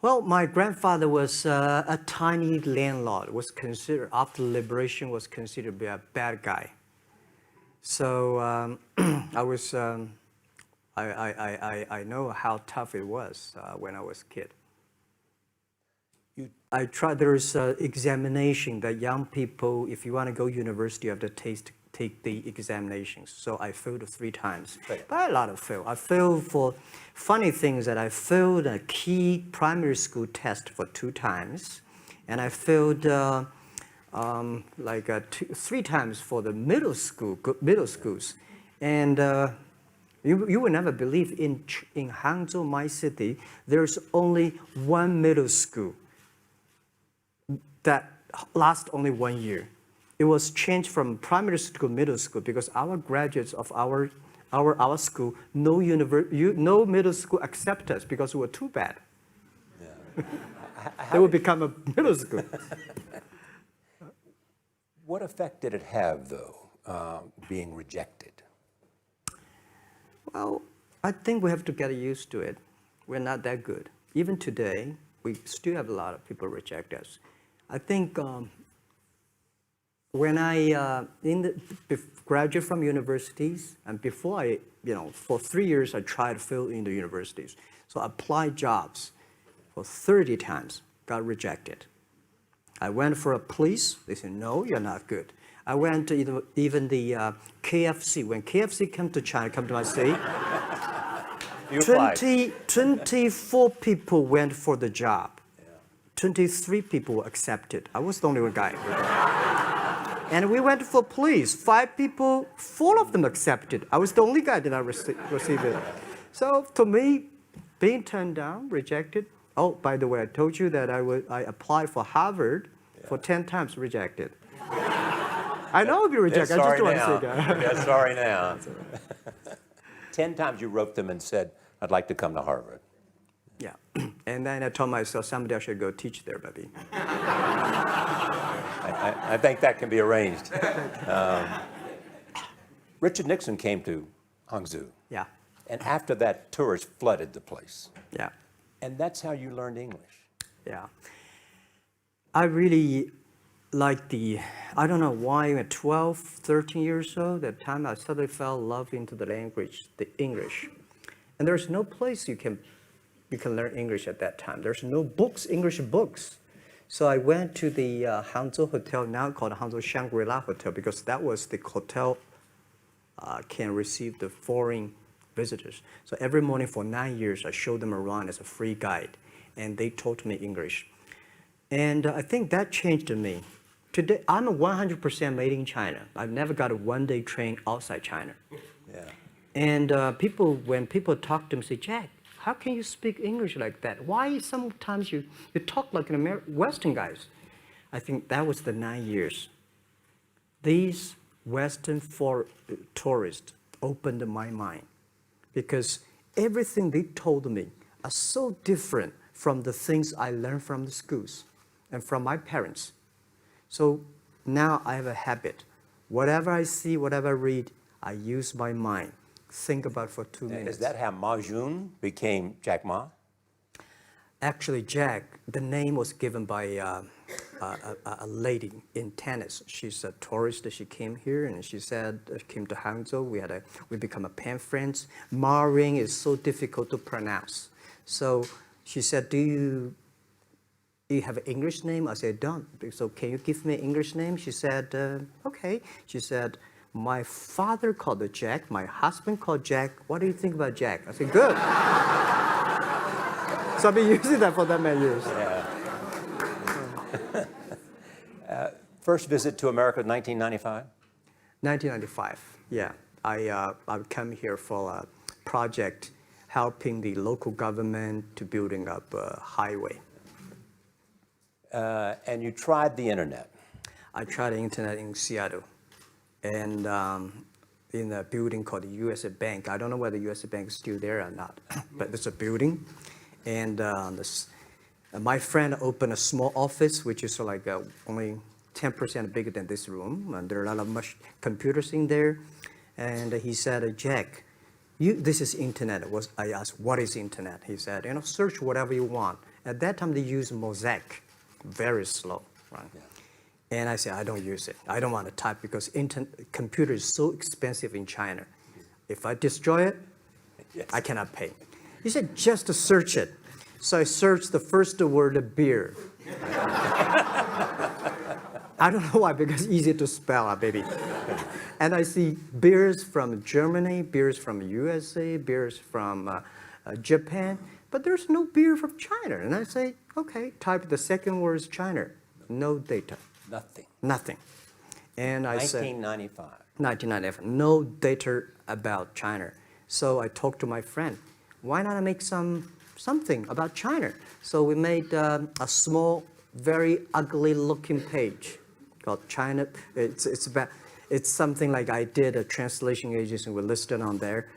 Well, my grandfather was a tiny landlord. Was considered after liberation was considered to be a bad guy. So I was I know how tough it was when I was a kid. I tried. There's an examination that young people, if you want to go university, you have to take the examinations. So I failed 3 times, Right. but a lot of fail. I failed for funny things that I failed a key primary school test for 2 times, and I failed 3 times for the middle schools, and you will never believe in Hangzhou, my city, there's only one middle school that lasts only 1 year. It was changed from primary school to middle school because our graduates of our school, no middle school accept us because we were too bad. Yeah. They would become a middle school. What effect did it have, though, being rejected? Well, I think we have to get used to it. We're not that good. Even today, we still have a lot of people reject us. I think when I graduated from universities, and before for 3 years, I tried to fill in the universities. So I applied jobs for 30 times, got rejected. I went for a police, they said, no, you're not good. I went to even the KFC. When KFC came to China, come to my city, 24 people went for the job. 23 people were accepted. I was the only one guy. And we went for police. 5 people, 4 of them accepted. I was the only guy that did not receive it. So to me, being turned down, rejected. Oh, by the way, I told you that I applied for Harvard for 10 times, rejected. I know I'll be rejected. I just don't want to say that. They're sorry now. 10 times you wrote them and said, I'd like to come to Harvard. Yeah. And then I told myself, someday I should go teach there, baby. I think that can be arranged. Richard Nixon came to Hangzhou. Yeah. And after that, tourists flooded the place. Yeah. And that's how you learned English. Yeah. I really like I don't know why, at 12, 13 years old, that time I suddenly fell in love into the language, the English. And there's no place you can learn English at that time. There's no books, English books. So I went to the Hangzhou Hotel, now called Hangzhou Shangri-La Hotel, because that was the hotel can receive the foreign visitors. So every morning for 9 years, I showed them around as a free guide, and they taught me English. And I think that changed me. Today, I'm 100% made in China. I've never got a one-day train outside China. Yeah. And when people talk to me, say, Jack, how can you speak English like that? Why sometimes you talk like an Western guys? I think that was the 9 years. These Western tourists opened my mind because everything they told me are so different from the things I learned from the schools and from my parents. So now I have a habit. Whatever I see, whatever I read, I use my mind. Think about for 2 minutes. Is that how Ma Jun became Jack Ma? Actually, Jack, the name was given by a lady in tennis. She's a tourist. She came here and she said, came to Hangzhou. We become a pen friends. Ma Ring is so difficult to pronounce. So she said, do you have an English name? I said, don't. So can you give me an English name? She said, okay. She said, my father called it Jack. My husband called Jack. What do you think about Jack? I said, good. So I've been using that for that many years. Yeah. First visit to America, 1995? 1995, yeah. I came here for a project helping the local government to building up a highway. And you tried the internet. I tried the internet in Seattle. And in a building called the U.S. Bank. I don't know whether the U.S. Bank is still there or not, but it's a building. And my friend opened a small office, which is like only 10% bigger than this room. And there are a lot of computers in there. And he said, Jack, this is internet. I asked, what is internet? He said, search whatever you want. At that time, they used Mosaic, very slow, right? Yeah. And I said, I don't use it. I don't want to type because computer is so expensive in China. If I destroy it, Yes. I cannot pay. He said, just to search it. So I searched the first word, beer. I don't know why, because it's easy to spell, baby. And I see beers from Germany, beers from USA, beers from Japan, but there's no beer from China. And I say, okay, type the second word is China. No data. Nothing. Nothing. And I said, 1995. 1995, no data about China. So I talked to my friend, why not make something about China? So we made a small, very ugly looking page called China. It's something like I did a translation agency, we listed on there.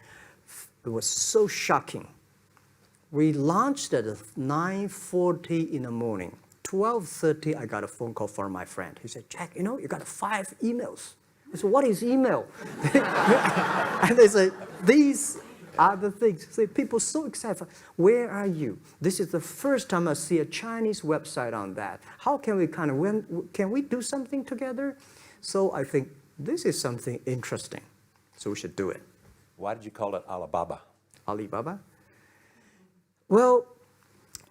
It was so shocking. We launched at 9:40 in the morning. 12:30, I got a phone call from my friend. He said, Jack, you got 5 emails. I said, what is email? And they say, these are the things. So people so excited. Where are you? This is the first time I see a Chinese website on that. How can we can we do something together? So I think this is something interesting. So we should do it. Why did you call it Alibaba? Alibaba? Well,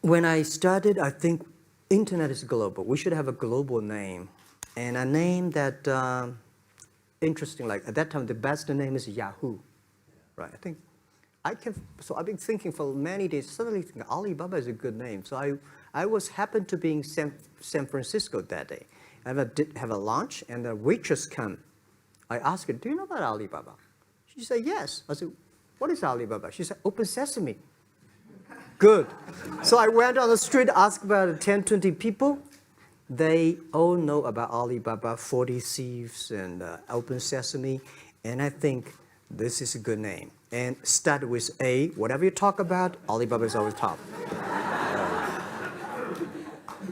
when I started, I think internet is global. We should have a global name. And a name that, interesting, like at that time, the best name is Yahoo. Right, so I've been thinking for many days, suddenly think Alibaba is a good name. So I happened to be in San Francisco that day. I did have a lunch, and the waitress came. I asked her, do you know about Alibaba? She said, yes. I said, what is Alibaba? She said, Open Sesame. Good. So I went on the street, asked about 10, 20 people. They all know about Alibaba, 40 Thieves, and Open Sesame. And I think this is a good name. And start with A. Whatever you talk about, Alibaba is always top.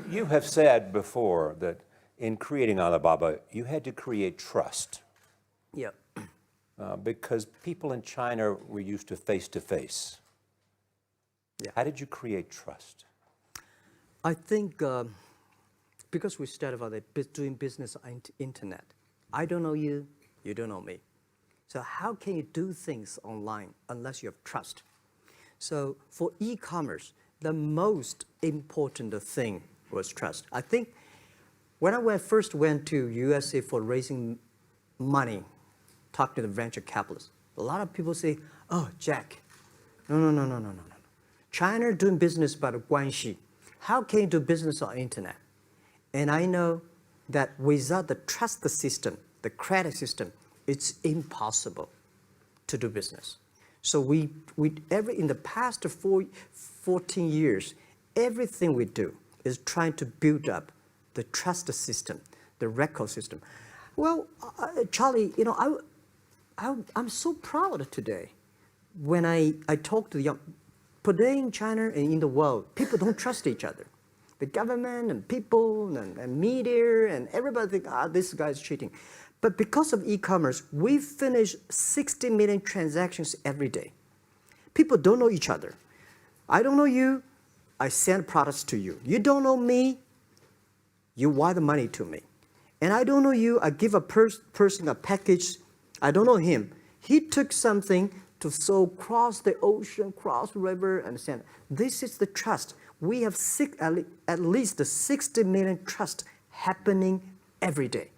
You have said before that in creating Alibaba, you had to create trust. Yep. Because people in China were used to face-to-face. Yeah. How did you create trust? I think because we started out doing business on the internet. I don't know you, you don't know me. So how can you do things online unless you have trust? So for e-commerce, the most important thing was trust. I think when I first went to USA for raising money, talk to the venture capitalists, a lot of people say, oh, Jack, no. China doing business by the guanxi. How can you do business on internet? And I know that without the trust system, the credit system, it's impossible to do business. So in the past 14 years, everything we do is trying to build up the trust system, the record system. Well, Charlie, I'm so proud today when I talk to the young. Today in China and in the world, people don't trust each other. The government and people and media and everybody think, this guy's cheating. But because of e-commerce, we finish 60 million transactions every day. People don't know each other. I don't know you, I send products to you. You don't know me, you wire the money to me. And I don't know you, I give a person a package, I don't know him. He took something to cross the ocean, cross the river, and send. This is the trust. We have at least 60 million trust happening every day.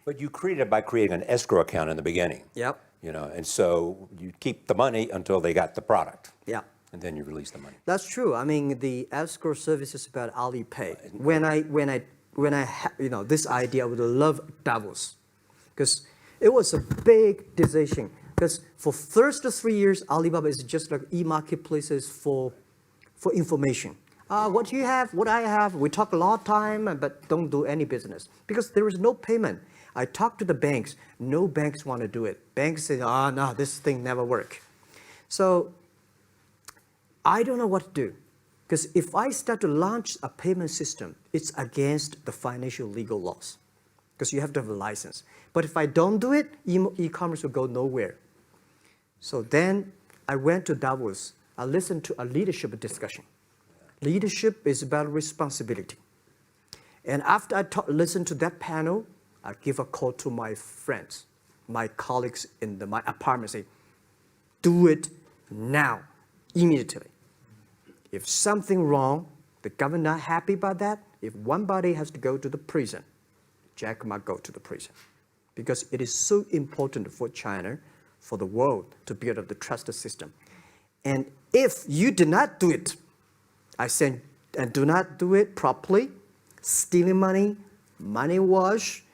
But you created it by creating an escrow account in the beginning. Yep. And so you keep the money until they got the product. Yeah. And then you release the money. That's true. I mean, the escrow service is about Alipay. When I this idea, I would love Davos, because it was a big decision. Because for first 3 years, Alibaba is just like e-marketplaces for information. What you have, what I have, we talk a lot of time, but don't do any business. Because there is no payment. I talk to the banks, no banks want to do it. Banks say, no, this thing never work. So I don't know what to do. Because if I start to launch a payment system, it's against the financial legal laws. Because you have to have a license. But if I don't do it, e-commerce will go nowhere. So then I went to Davos. I listened to a leadership discussion. Leadership is about responsibility. And after I listen to that panel, I give a call to my friends, my colleagues in my apartment, say, do it now, immediately. If something wrong, the government not happy about that, if one body has to go to the prison, Jack might go to the prison. Because it is so important for China, for the world, to build up the trust system. And if you do not do it, and do not do it properly, stealing money, money wash,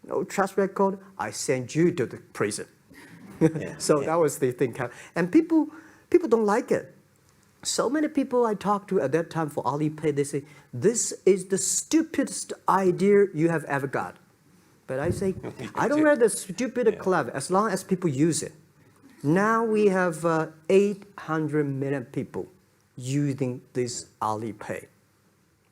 no trust record, I send you to the prison. So that was the thing. And people don't like it. So many people I talked to at that time for Alipay, they say, this is the stupidest idea you have ever got. But I say, I don't read the stupid clever, as long as people use it. Now we have 800 million people using this Alipay.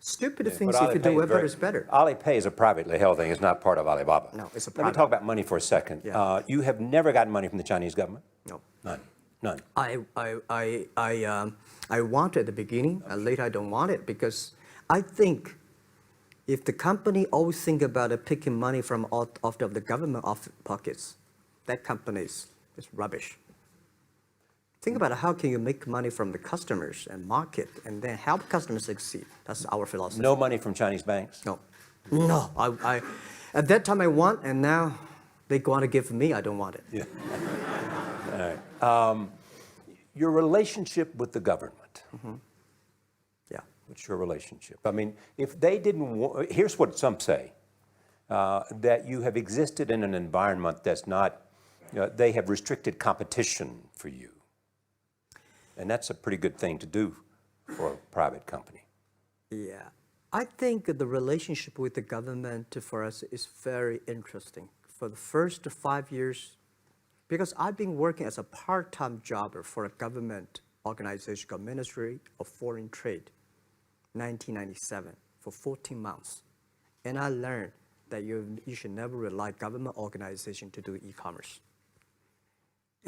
Stupid things, if you do it better, is better. Alipay is a privately held thing. It's not part of Alibaba. No, it's a Let private. me talk about money for a second. Yeah. You have never gotten money from the Chinese government? No. None. None. I want it at the beginning, and later I don't want it, because I think if the company always think about picking money from out of the government pockets, that company is rubbish. Think about how can you make money from the customers and market, and then help customers succeed. That's our philosophy. No money from Chinese banks? No. No. I at that time I want, and now they want to give me, I don't want it. Yeah. All right. Your relationship with the government. Mm-hmm. Yeah. What's your relationship? I mean, if they didn't, here's what some say, that you have existed in an environment that's not, they have restricted competition for you. And that's a pretty good thing to do for a private company. Yeah. I think the relationship with the government for us is very interesting. For the first 5 years, because I've been working as a part-time jobber for a government organization called Ministry of Foreign Trade, 1997, for 14 months. And I learned that you should never rely on government organization to do e-commerce.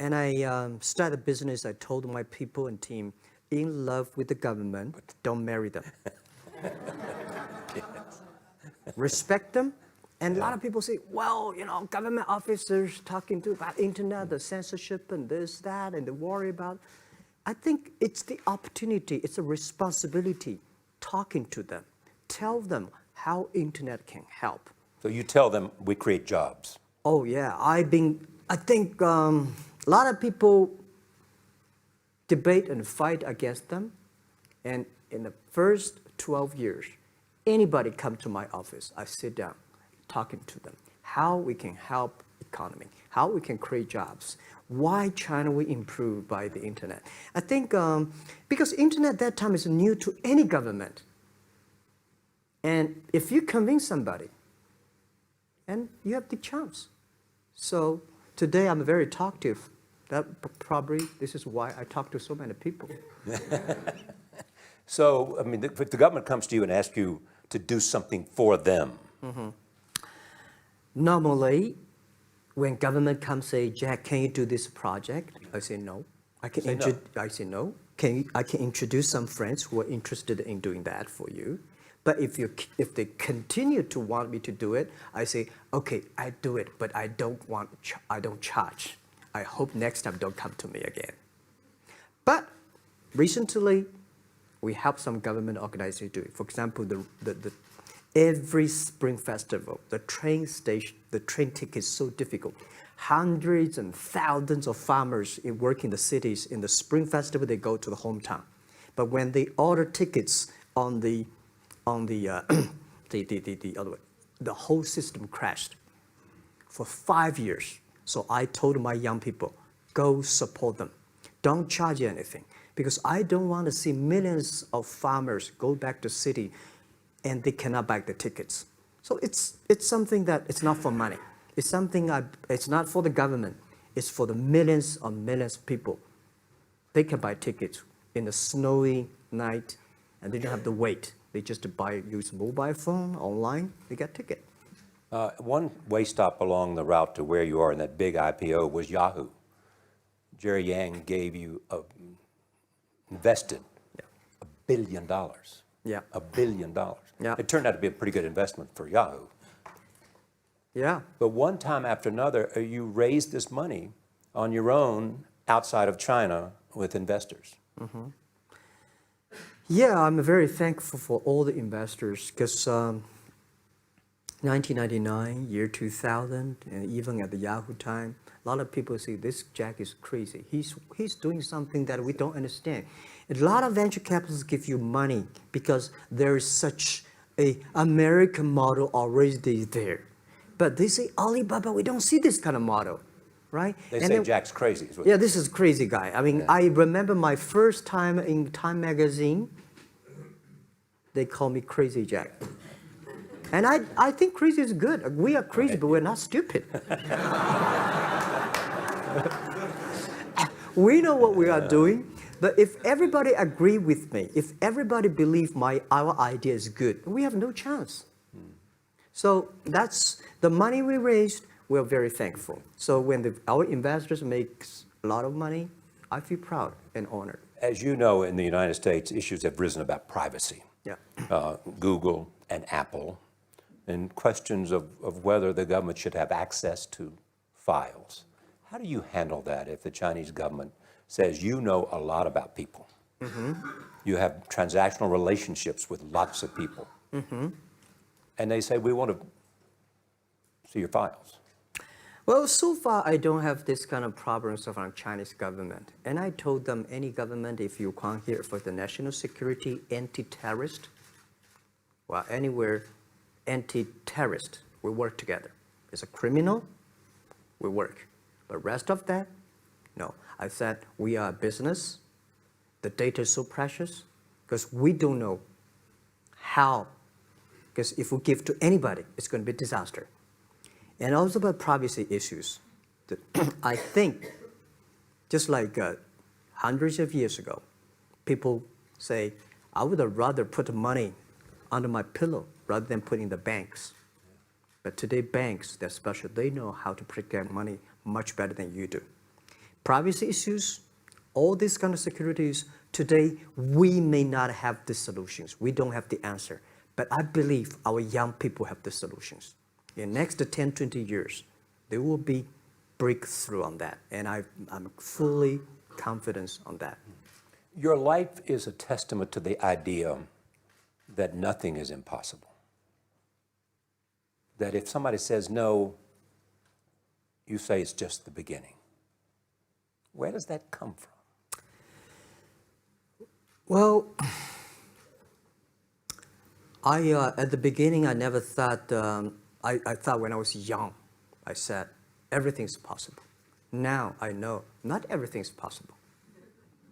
And I started a business. I told my people and team, in love with the government, don't marry them. Respect them. And a lot of people say, well, government officers talking about internet, the censorship and this, that, and they worry about. I think it's the opportunity, it's a responsibility talking to them. Tell them how internet can help. So you tell them we create jobs. Oh yeah, I think a lot of people debate and fight against them. And in the first 12 years, anybody come to my office, I sit down, talking to them, how we can help economy, how we can create jobs, why China will improve by the internet. I think because internet at that time is new to any government. And if you convince somebody, and you have the chance. So today I'm very talkative. That probably, this is why I talk to so many people. So, I mean, if the government comes to you and asks you to do something for them, mm-hmm. Normally, when government comes say, Jack, can you do this project? I say no. I say no. I can introduce some friends who are interested in doing that for you. But if they continue to want me to do it, I say, okay, I do it, but I don't charge. I hope next time don't come to me again. But recently, we help some government organizations do it. For example, every Spring Festival, the train ticket is so difficult. Hundreds and thousands of farmers work in the cities. In the Spring Festival, they go to the hometown. But when they order tickets on the other way, the whole system crashed for 5 years. So I told my young people, go support them. Don't charge anything. Because I don't want to see millions of farmers go back to city and they cannot buy the tickets. So it's something that it's not for money. It's something it's not for the government. It's for the millions of people. They can buy tickets in a snowy night and they don't have to wait. They just use mobile phone, online, they get ticket. one way stop along the route to where you are in that big IPO was Yahoo. Jerry Yang gave you invested $1 billion. Yeah. $1 billion. Yeah. It turned out to be a pretty good investment for Yahoo. Yeah. But one time after another, you raised this money on your own outside of China with investors. Yeah, I'm very thankful for all the investors because 1999, year 2000, and even at the Yahoo time, a lot of people say this Jack is crazy. He's doing something that we don't understand. A lot of venture capitalists give you money because there is such a American model already there. But they say Alibaba, we don't see this kind of model, right? They And say then- Jack's crazy. Is what yeah, this is crazy guy. I mean, I remember my first time in Time magazine, they call me Crazy Jack. And I think crazy is good. We are crazy, but we're not stupid. We know what we are doing, but if everybody agree with me, if everybody believe our idea is good, we have no chance. So that's the money we raised. We're very thankful. So when our investors make a lot of money, I feel proud and honored. As you know, in the United States, issues have risen about privacy. Yeah. Google and Apple, and questions of whether the government should have access to files. How do you handle that if the Chinese government says you know a lot about people? You have transactional relationships with lots of people. And they say, we want to see your files. Well, so far I don't have this kind of problems from Chinese government. And I told them, any government, if you come here for the national security, anti-terrorist, well, anywhere, anti-terrorist, we work together. It's a criminal, we work. But rest of that, no. I said, we are a business. The data is so precious because we don't know how, because if we give to anybody, it's going to be a disaster. And also about privacy issues. I think, just like hundreds of years ago, people say, I would rather put money under my pillow rather than put in the banks. But today banks, they're special. They know how to protect money much better than you do. Privacy issues, all these kind of securities, today we may not have the solutions. We don't have the answer. But I believe our young people have the solutions. In the next 10, 20 years, there will be breakthrough on that. And I'm fully confident on that. Your life is a testament to the idea that nothing is impossible. That if somebody says no, you say it's just the beginning. Where does that come from? Well, at the beginning, I never thought, I thought when I was young, I said, everything's possible. Now I know not everything's possible.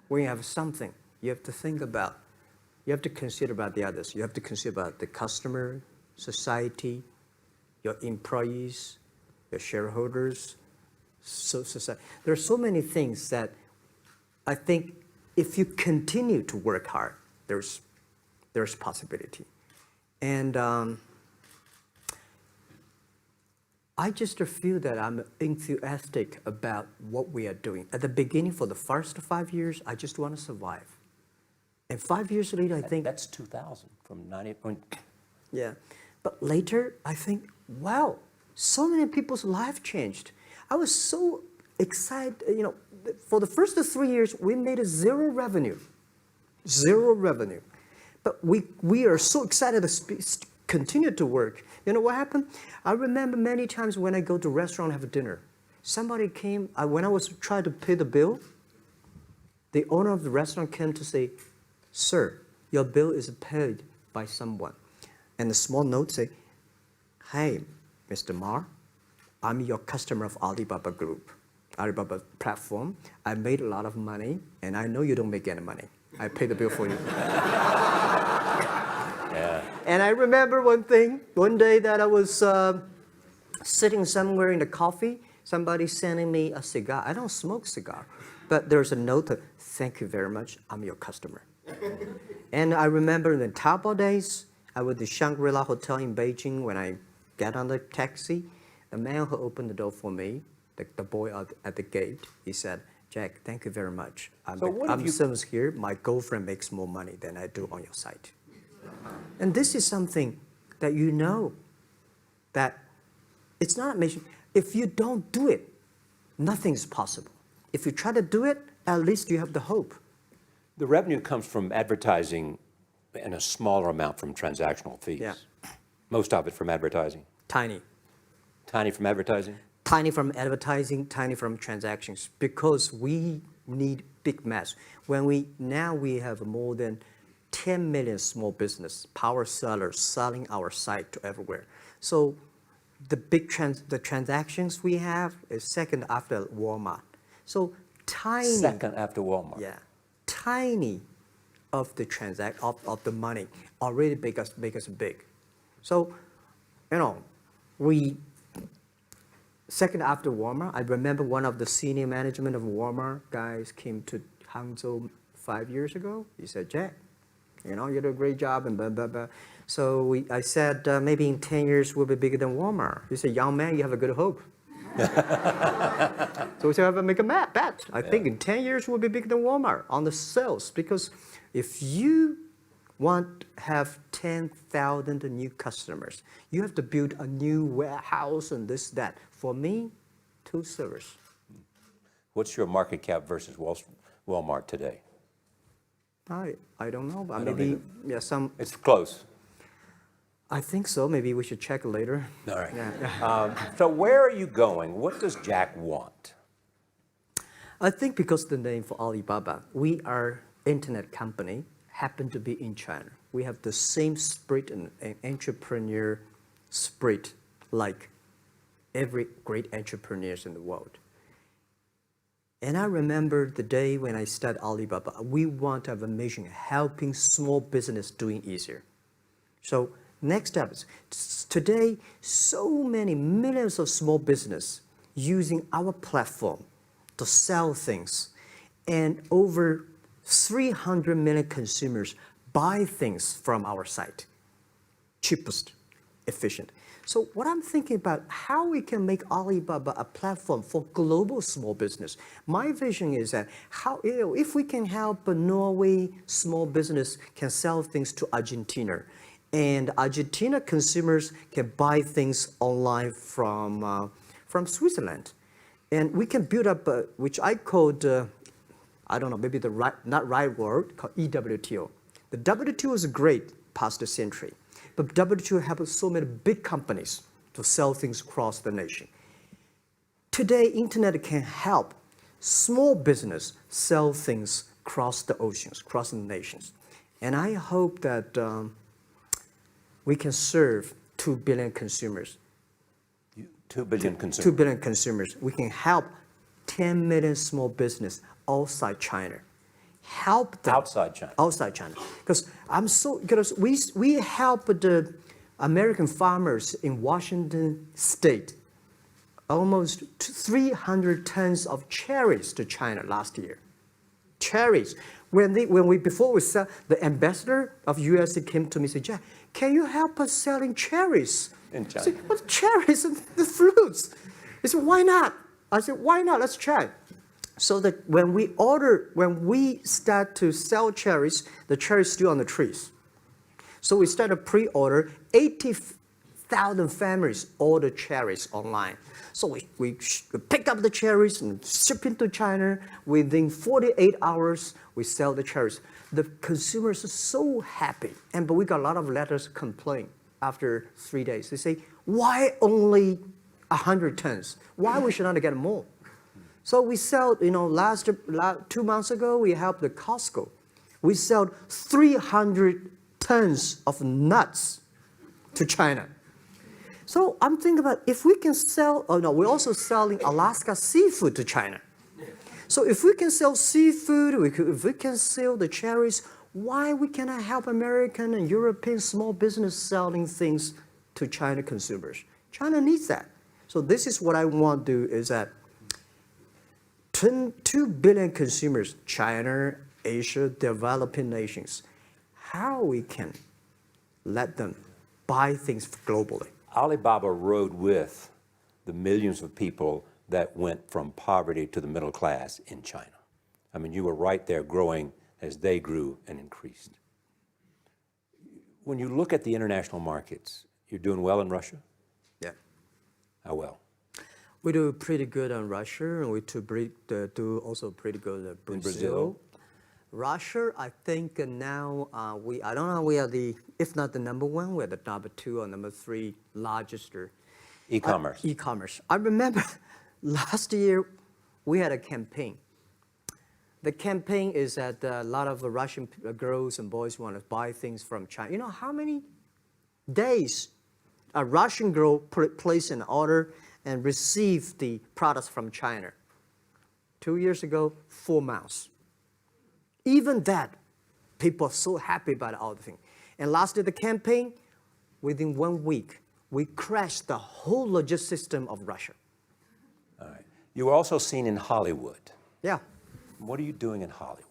When you have something, you have to think about, you have to consider about the others. You have to consider about the customer, society, your employees, your shareholders, society. There are so many things that I think if you continue to work hard, there's possibility. And I just feel that I'm enthusiastic about what we are doing. At the beginning, for the first 5 years, I just want to survive. And 5 years later, I think... That's 2000, from 90... Yeah. But later, I think, wow, so many people's life changed. I was so excited, you know, for the first 3 years, we made zero revenue. Zero revenue. But we are so excited to continue to work. You know what happened? I remember many times when I go to a restaurant and have dinner, somebody came, when I was trying to pay the bill, the owner of the restaurant came to say, sir, your bill is paid by someone. And the small note say, hey, Mr. Ma, I'm your customer of Alibaba Group, Alibaba platform. I made a lot of money, and I know you don't make any money. I pay the bill for you. Yeah. And I remember one day that I was sitting somewhere in the coffee, somebody sending me a cigar. I don't smoke cigar, but there's a note that, thank you very much, I'm your customer. And I remember in the Taobao days, I was at the Shangri-La Hotel in Beijing. When I get on the taxi, the man who opened the door for me, the boy at the gate, he said, Jack, thank you very much. So what have I'm you- sales here. My girlfriend makes more money than I do on your site. And this is something that you know that it's not a mission. If you don't do it, nothing is possible. If you try to do it, at least you have the hope. The revenue comes from advertising and a smaller amount from transactional fees. Yeah. Most of it from advertising. Tiny. Tiny from advertising? Tiny from advertising, tiny from transactions, because we need big mass. Now we have more than 10 million small business power sellers selling our site to everywhere. So the the transactions we have is second after Walmart. So tiny. Second after Walmart. Yeah, tiny of the of the money already make us big. So, we second after Walmart. I remember one of the senior management of Walmart guys came to Hangzhou 5 years ago. He said, Jack, you do a great job and blah, blah, blah. So I said, maybe in 10 years we'll be bigger than Walmart. He said, young man, you have a good hope. So we said, make a bet. I think in 10 years we'll be bigger than Walmart on the sales. Because if you want to have 10,000 new customers, you have to build a new warehouse and this, that. For me, 2 servers. What's your market cap versus Walmart today? I don't know, but I don't maybe either. It's close. I think so. Maybe we should check later. All right. Yeah. So where are you going? What does Jack want? I think because the name for Alibaba, we are internet company, happen to be in China. We have the same spirit and entrepreneur spirit like every great entrepreneurs in the world. And I remember the day when I started Alibaba, we want to have a mission helping small business doing easier. So next step is today, so many millions of small business using our platform to sell things, and over 300 million consumers buy things from our site. Cheapest, efficient. So what I'm thinking about, how we can make Alibaba a platform for global small business. My vision is that if we can help a Norway small business can sell things to Argentina, and Argentina consumers can buy things online from Switzerland, and we can build up which I called I don't know, maybe the not right word, called EWTO. The WTO is great past the century, but WTO has so many big companies to sell things across the nation. Today, internet can help small business sell things across the oceans, across the nations. And I hope that we can serve 2 billion consumers. 2 billion consumers. 2 billion consumers. We can help 10 million small business outside China. Help them. Outside China. Outside China. Because we help the American farmers in Washington State almost 300 tons of cherries to China last year. Cherries. Before we sell, the ambassador of US came to me and said, Jack, can you help us selling cherries? In China. I said, what cherries and the fruits? He said, why not? I said, why not? Let's try. So that when we start to sell cherries, the cherries still on the trees. So we start a pre-order, 80,000 families order cherries online. So we pick up the cherries and ship into China. Within 48 hours, we sell the cherries. The consumers are so happy. But we got a lot of letters complaint after 3 days. They say, why only 100 tons? Why we should not get more? So we sell, 2 months ago, we helped the Costco. We sold 300 tons of nuts to China. So I'm thinking about if we can sell, we're also selling Alaska seafood to China. So if we can sell seafood, if we can sell the cherries, why we cannot help American and European small business selling things to China consumers? China needs that. So this is what I want to do is that 2 billion consumers, China, Asia, developing nations, how we can let them buy things globally. Alibaba rode with the millions of people that went from poverty to the middle class in China. I mean, you were right there growing as they grew and increased. When you look at the international markets, you're doing well in Russia? Yeah. How well? We do pretty good on Russia, and we do also pretty good at Brazil. In Brazil? Russia, I think now I don't know, we are if not the number one, we're the number two or number three largest. E-commerce. E-commerce. I remember last year we had a campaign. The campaign is that a lot of Russian girls and boys want to buy things from China. You know how many days a Russian girl placed an order and received the products from China? 2 years ago, 4 months. Even that, people are so happy about all the thing. And last year, the campaign, within 1 week, we crashed the whole logistics system of Russia. All right. You were also seen in Hollywood. Yeah. What are you doing in Hollywood?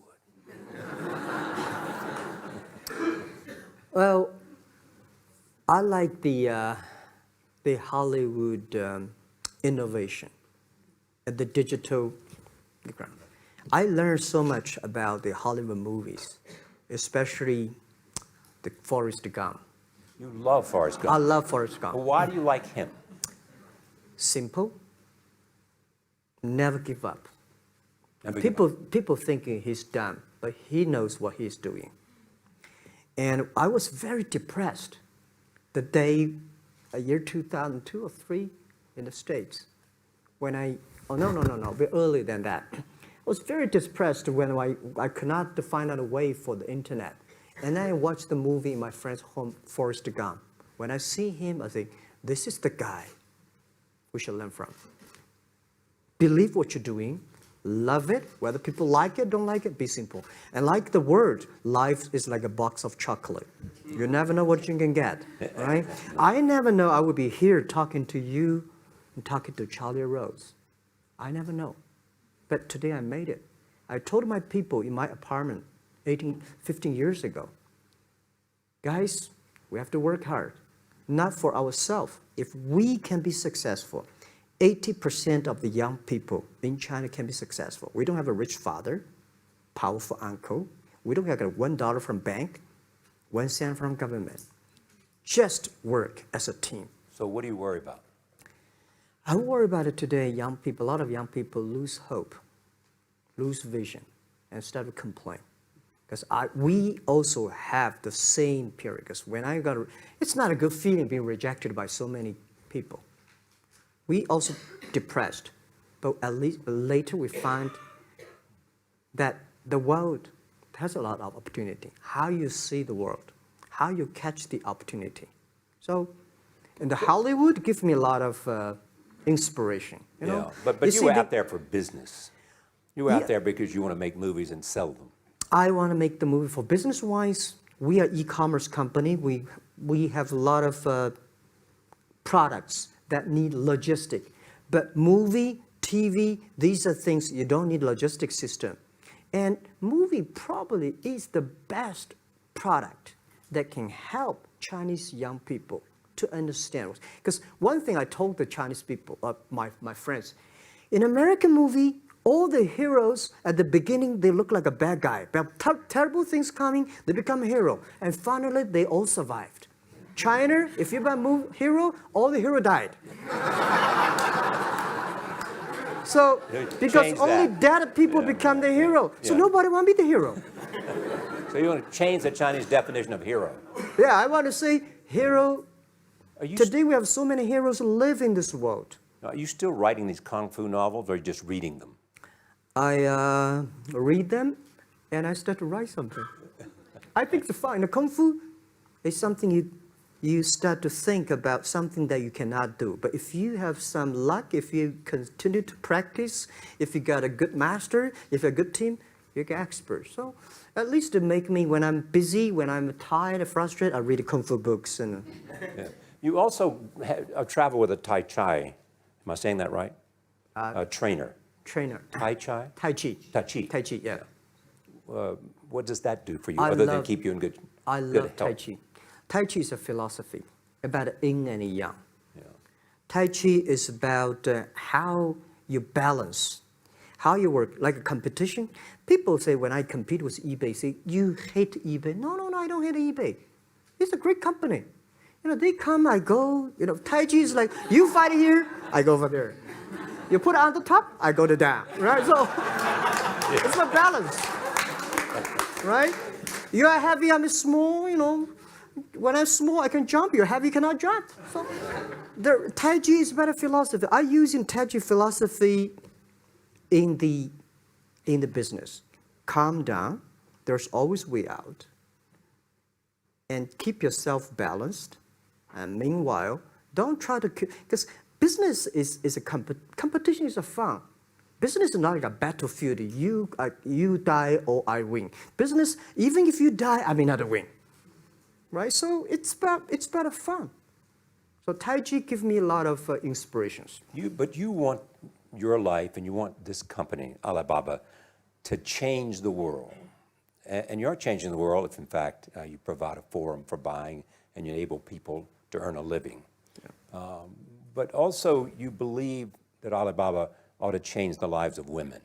Well, I like the Hollywood innovation at the digital background. I learned so much about the Hollywood movies, especially the Forrest Gump. You love Forrest Gump. I love Forrest Gump. Well, why do you like him? Simple. Never give up. Never give up. People thinking he's dumb, but he knows what he's doing. And I was very depressed the day, year 2002 or 3 in the States, when no, a bit earlier than that. I was very depressed when I could not find out a way for the internet. And then I watched the movie in my friend's home, Forrest Gump. When I see him, I think, this is the guy we should learn from. Believe what you're doing, love it, whether people like it, don't like it, be simple. And like the word, life is like a box of chocolate. You never know what you can get, right? I never know I would be here talking to you and talking to Charlie Rose. I never know. But today I made it. I told my people in my apartment 15 years ago, guys, we have to work hard, not for ourselves. If we can be successful, 80% of the young people in China can be successful. We don't have a rich father, powerful uncle. We don't have $1 from bank, 1 cent from government. Just work as a team. So what do you worry about? I worry about it today. Young people, a lot of young people lose hope, lose vision, and start to complain. Because we also have the same period. Because when it's not a good feeling being rejected by so many people. We also depressed, but at least later we find that the world has a lot of opportunity. How you see the world, how you catch the opportunity. So, and the Hollywood gives me a lot of inspiration. You know? But you were out there for business. You were out there because you want to make movies and sell them. I want to make the movie for business-wise. We are e-commerce company. We have a lot of products that need logistic. But movie, TV, these are things you don't need logistic system. And movie probably is the best product that can help Chinese young people to understand. Because one thing I told the Chinese people, my friends, in American movie, all the heroes at the beginning, they look like a bad guy. But terrible things coming, they become a hero. And finally, they all survived. China, if you buy a hero, all the hero died. So, because only dead people become the hero. So nobody want to be the hero. So you want to change the Chinese definition of hero? Yeah, I want to say hero. Today we have so many heroes who live in this world. Are you still writing these Kung Fu novels or are you just reading them? I read them and I start to write something. I think it's fine. The Kung Fu is something you start to think about something that you cannot do. But if you have some luck, if you continue to practice, if you got a good master, if you're a good team, you're an expert. So at least to make me, when I'm busy, when I'm tired or frustrated, I read Kung Fu books. And You also travel with a Tai Chi. Am I saying that right? A trainer. Tai Chi? Tai Chi. Tai Chi. Tai Chi, yeah. What does that do for you, other than keep you in good health? I love Tai Chi. Tai Chi is a philosophy about yin and yang. Yeah. Tai Chi is about how you balance. How you work, like a competition. People say when I compete with eBay, say, you hate eBay. No, no, no, I don't hate eBay. It's a great company. You know, they come, I go. You know, Tai Chi is like, you fight here, I go over there. You put it on the top, I go to down, right? So it's a balance, right? You are heavy, I'm small, you know. When I'm small, I can jump. You're heavy, cannot jump. So the Tai Chi is better philosophy. I use in Tai Chi philosophy in the business. Calm down. There's always way out. And keep yourself balanced. And meanwhile, don't try to, because business is a competition is a fun. Business is not like a battlefield. You die or I win. Business, even if you die, I may not win. Right? So it's better fun. So Tai Chi gives me a lot of inspirations. But you want your life and you want this company, Alibaba, to change the world. And you're changing the world if, in fact, you provide a forum for buying and you enable people to earn a living. Yeah. But also, you believe that Alibaba ought to change the lives of women.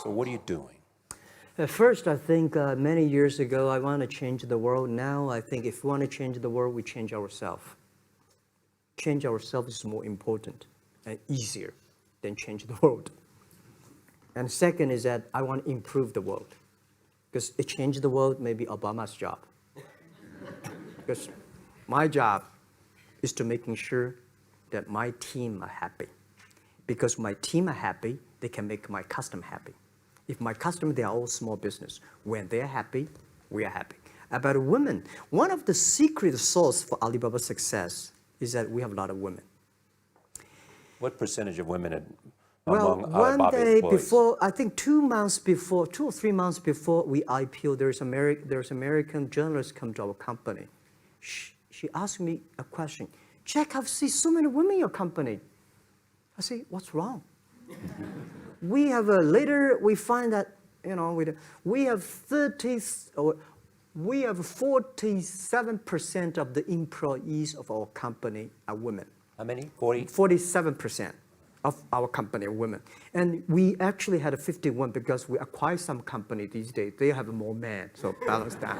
So what are you doing? At first, I think many years ago, I want to change the world. Now, I think if we want to change the world, we change ourselves. Change ourselves is more important and easier than change the world. And second is that I want to improve the world. Because it changed the world, maybe Obama's job. Because my job is to making sure that my team are happy. Because my team are happy, they can make my customer happy. If my customer, they are all small business. When they're happy, we are happy. About women, one of the secret source for Alibaba's success is that we have a lot of women. What percentage of women Well, among one Alibaba day employees? before, I think 2 or 3 months before we IPO, there's American journalist come to our company. She asked me a question. Jack, I've seen so many women in your company. I say, what's wrong? We have later we find that we have 47% of the employees of our company are women. How many? 40? 47% of our company are women. And we actually had a 51 because we acquired some company these days. They have more men, so balance that.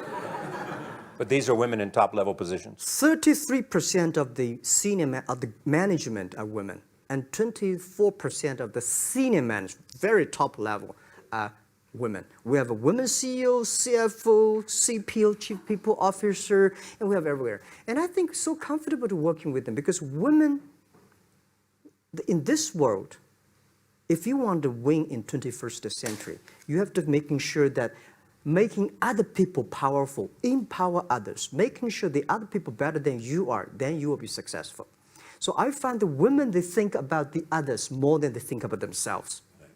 But these are women in top-level positions? 33% of the of the management are women. And 24% of the senior management, very top level, are women. We have a women CEO, CFO, CPO, Chief People Officer, and we have everywhere. And I think so comfortable to working with them because women, in this world, if you want to win in 21st century, you have to making sure that making other people powerful, empower others, making sure the other people better than you are, then you will be successful. So I find the women, they think about the others more than they think about themselves. Right.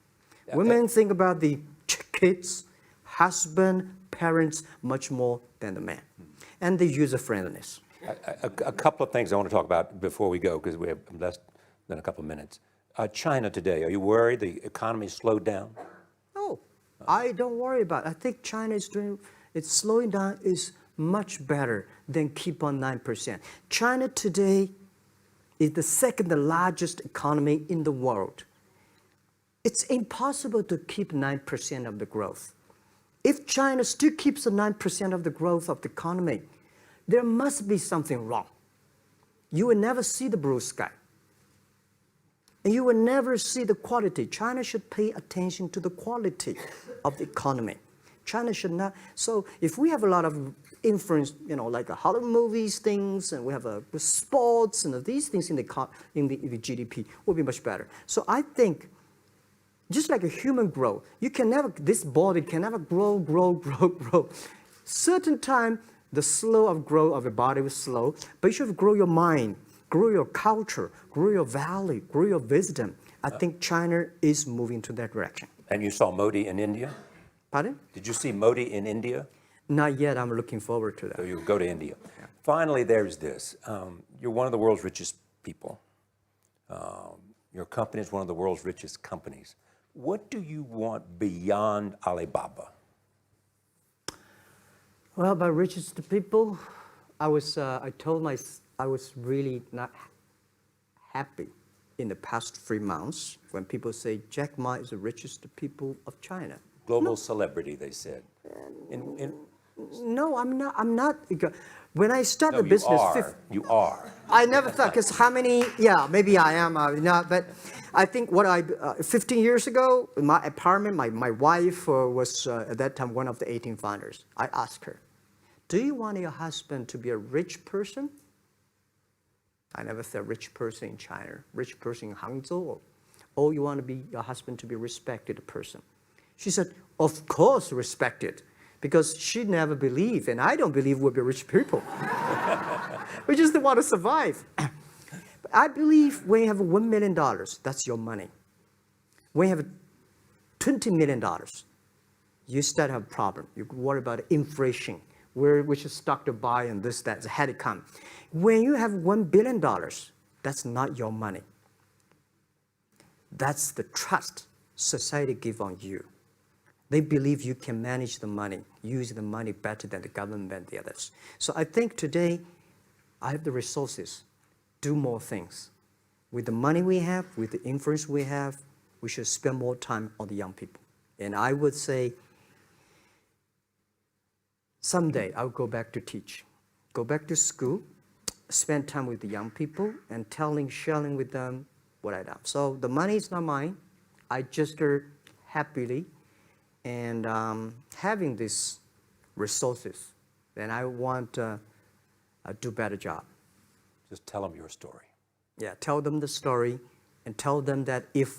Yeah, women think about the kids, husband, parents, much more than the man. And the user-friendliness. A couple of things I want to talk about before we go, because we have less than a couple of minutes. China today, are you worried the economy slowed down? No, I don't worry about it. I think China is it's slowing down is much better than keep on 9%. China today is the second largest economy in the world. It's impossible to keep 9% of the growth. If China still keeps the 9% of the growth of the economy, there must be something wrong. You will never see the blue sky. And you will never see the quality. China should pay attention to the quality of the economy. China should not. So if we have a lot of influence, like Hollywood movies, things, and we have sports and these things in the GDP, will be much better. So I think, just like a human growth, this body can never grow. Certain time, the slow of growth of your body was slow, but you should grow your mind, grow your culture, grow your value, grow your wisdom. I think China is moving to that direction. And you saw Modi in India? Pardon? Did you see Modi in India? Not yet. I'm looking forward to that. So you'll go to India. Yeah. Finally, there's this. You're one of the world's richest people. Your company is one of the world's richest companies. What do you want beyond Alibaba? Well, by richest people, I was really not happy in the past 3 months when people say Jack Ma is the richest people of China. Global celebrity, they said. In, No, I'm not. I'm not. When I started no, the business, you are. I never thought, because how many, yeah, maybe I am, not, but I think 15 years ago, in my apartment, my wife was at that time one of the 18 founders. I asked her, do you want your husband to be a rich person? I never said rich person in China, rich person in Hangzhou, or you want to be your husband to be a respected person? She said, of course respected, because she never believed, and I don't believe we'll be rich people. We just want to survive. But I believe when you have $1 million, that's your money. When you have $20 million, you start to have a problem. You worry about inflation, which is stock to buy and this, that, had to come. When you have $1 billion, that's not your money. That's the trust society gives on you. They believe you can manage the money, use the money better than the government and the others. So I think today, I have the resources, do more things. With the money we have, with the influence we have, we should spend more time on the young people. And I would say, someday I'll go back to teach, go back to school, spend time with the young people and sharing with them what I done. So the money is not mine. I just happily and having these resources, then I want to do a better job. Just tell them your story. Yeah, tell them the story and tell them that if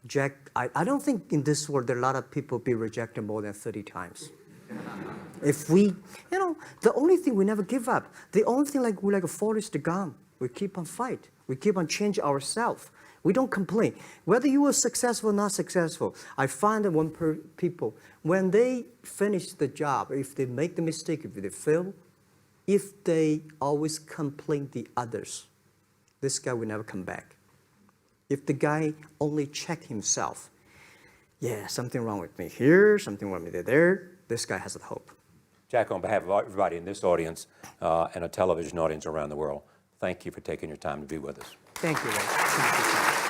Jack, I don't think in this world there are a lot of people be rejected more than 30 times. If we, the only thing we never give up, the only thing we're like a Forrest Gump, we keep on fight, we keep on changing ourselves. We don't complain. Whether you were successful or not successful, I find that people, when they finish the job, if they make the mistake, if they fail, if they always complain the others, this guy will never come back. If the guy only check himself, yeah, something wrong with me here, something wrong with me there, this guy has a hope. Jack, on behalf of everybody in this audience and a television audience around the world, thank you for taking your time to be with us. Thank you, Ray.